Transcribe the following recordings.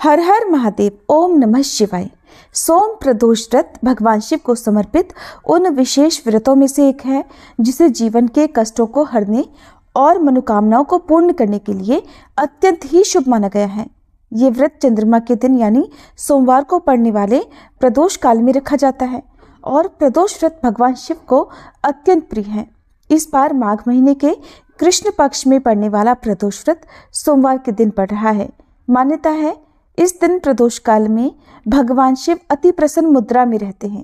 हर हर महादेव, ओम नमः शिवाय। सोम प्रदोष व्रत भगवान शिव को समर्पित उन विशेष व्रतों में से एक है जिसे जीवन के कष्टों को हरने और मनोकामनाओं को पूर्ण करने के लिए अत्यंत ही शुभ माना गया है। ये व्रत चंद्रमा के दिन यानी सोमवार को पड़ने वाले प्रदोष काल में रखा जाता है और प्रदोष व्रत भगवान शिव को अत्यंत प्रिय है। इस बार माघ महीने के कृष्ण पक्ष में पड़ने वाला प्रदोष व्रत सोमवार के दिन पड़ रहा है। मान्यता है इस दिन प्रदोष काल में भगवान शिव अति प्रसन्न मुद्रा में रहते हैं।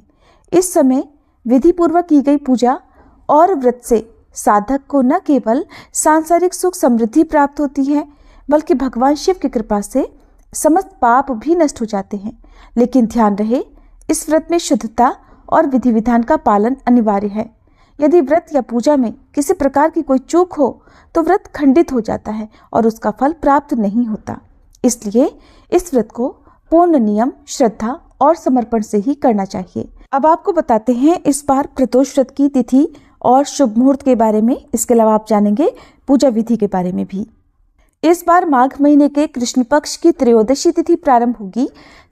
इस समय विधि पूर्वक की गई पूजा और व्रत से साधक को न केवल सांसारिक सुख समृद्धि प्राप्त होती है बल्कि भगवान शिव की कृपा से समस्त पाप भी नष्ट हो जाते हैं। लेकिन ध्यान रहे, इस व्रत में शुद्धता और विधि विधान का पालन अनिवार्य है। यदि व्रत या पूजा में किसी प्रकार की कोई चूक हो तो व्रत खंडित हो जाता है और उसका फल प्राप्त नहीं होता। इसलिए इस व्रत को पूर्ण नियम, श्रद्धा और समर्पण से ही करना चाहिए। अब आपको बताते हैं इस बार प्रदोष व्रत की तिथि और शुभ मुहूर्त के बारे में। इसके अलावा आप जानेंगे पूजा विधि के बारे में भी। इस बार माघ महीने के कृष्ण पक्ष की त्रयोदशी तिथि प्रारंभ होगी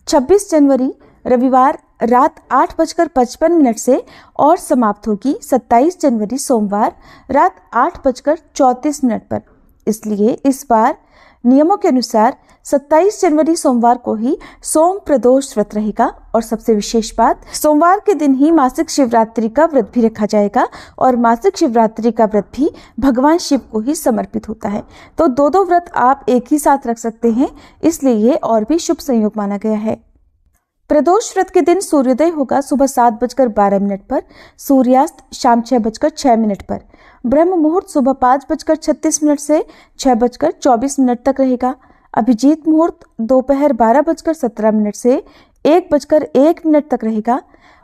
26 जनवरी रविवार रात 8:55 से और समाप्त होगी 27 जनवरी सोमवार रात 8:34 पर। इसलिए इस बार नियमों के अनुसार 27 जनवरी सोमवार को ही सोम प्रदोष व्रत रहेगा और सबसे विशेष बात, सोमवार के दिन ही मासिक शिवरात्रि का व्रत भी रखा जाएगा और मासिक शिवरात्रि का व्रत भी भगवान शिव को ही समर्पित होता है। तो दो व्रत आप एक ही साथ रख सकते हैं, इसलिए ये और भी शुभ संयोग माना गया है। प्रदोष व्रत के दिन सूर्योदय होगा सुबह 7:12 पर, सूर्यास्त शाम 6:06 पर। ब्रह्म मुहूर्त सुबह 5:36 से 6:24 तक रहेगा। अभिजीत मुहूर्त दोपहर 12:17 से 1:01 तक रहेगा।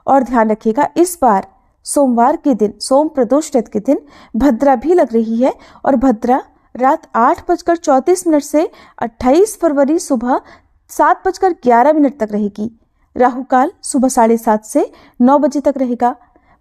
और ध्यान रखिएगा, इस बार सोमवार के दिन, सोम प्रदोष व्रत के दिन भद्रा भी लग रही है और भद्रा रात 8:34 से 28 फरवरी सुबह 7:11 तक रहेगी। राहु काल सुबह 7:30 से 9 बजे तक रहेगा।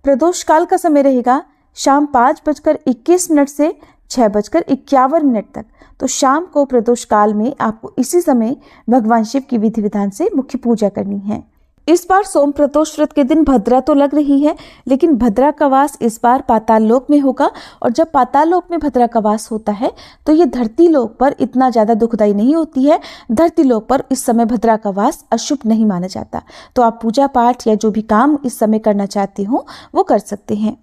प्रदोष काल का समय रहेगा शाम 5:21 से 6:51 तक। तो शाम को प्रदोष काल में आपको इसी समय भगवान शिव की विधि विधान से मुख्य पूजा करनी है। इस बार सोम प्रदोष व्रत के दिन भद्रा तो लग रही है, लेकिन भद्रा का वास इस बार पाताल लोक में होगा और जब पाताल लोक में भद्रा का वास होता है तो ये धरती लोक पर इतना ज्यादा दुखदायी नहीं होती है। धरती लोक पर इस समय भद्रा का वास अशुभ नहीं माना जाता। तो आप पूजा पाठ या जो भी काम इस समय करना चाहते हो वो कर सकते हैं।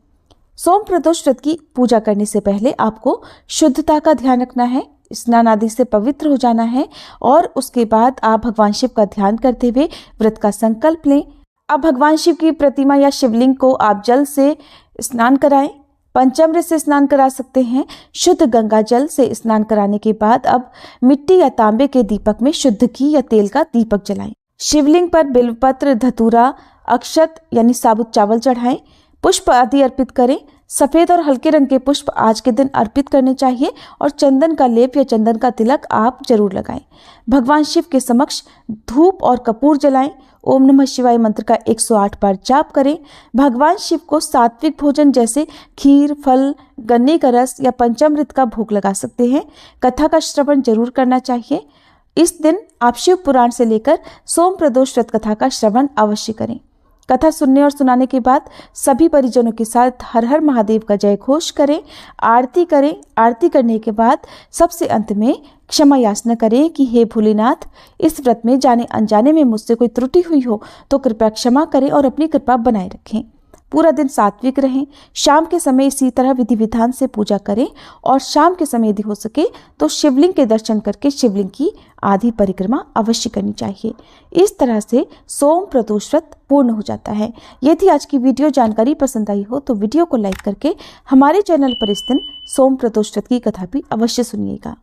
सोम प्रदोष व्रत की पूजा करने से पहले आपको शुद्धता का ध्यान रखना है, स्नान आदि से पवित्र हो जाना है और उसके बाद आप भगवान शिव का ध्यान करते हुए व्रत का संकल्प लें। अब भगवान शिव की प्रतिमा या शिवलिंग को आप जल से स्नान कराएं, पंचामृत से स्नान करा सकते हैं। शुद्ध गंगा जल से स्नान कराने के बाद अब मिट्टी या तांबे के दीपक में शुद्ध घी या तेल का दीपक जलाएं। शिवलिंग पर बिल्वपत्र, धतूरा, अक्षत यानी साबुत चावल चढ़ाएं, पुष्प आदि अर्पित करें। सफेद और हल्के रंग के पुष्प आज के दिन अर्पित करने चाहिए और चंदन का लेप या चंदन का तिलक आप जरूर लगाएं। भगवान शिव के समक्ष धूप और कपूर जलाएं। ओम नमः शिवाय मंत्र का 108 बार जाप करें। भगवान शिव को सात्विक भोजन जैसे खीर, फल, गन्ने का रस या पंचामृत का भोग लगा सकते हैं। कथा का श्रवण जरूर करना चाहिए। इस दिन आप शिव पुराण से लेकर सोम प्रदोष व्रत कथा का श्रवण अवश्य करें। कथा सुनने और सुनाने के बाद सभी परिजनों के साथ हर हर महादेव का जय घोष करें, आरती करें। आरती करने के बाद सबसे अंत में क्षमा याचना करें कि हे भोलेनाथ, इस व्रत में जाने अनजाने में मुझसे कोई त्रुटि हुई हो तो कृपया क्षमा करें और अपनी कृपा बनाए रखें। पूरा दिन सात्विक रहें। शाम के समय इसी तरह विधि विधान से पूजा करें और शाम के समय यदि हो सके तो शिवलिंग के दर्शन करके शिवलिंग की आधी परिक्रमा अवश्य करनी चाहिए। इस तरह से सोम प्रदोष व्रत पूर्ण हो जाता है। यदि आज की वीडियो जानकारी पसंद आई हो तो वीडियो को लाइक करके हमारे चैनल पर इस दिन सोम प्रदोष व्रत की कथा भी अवश्य सुनिएगा।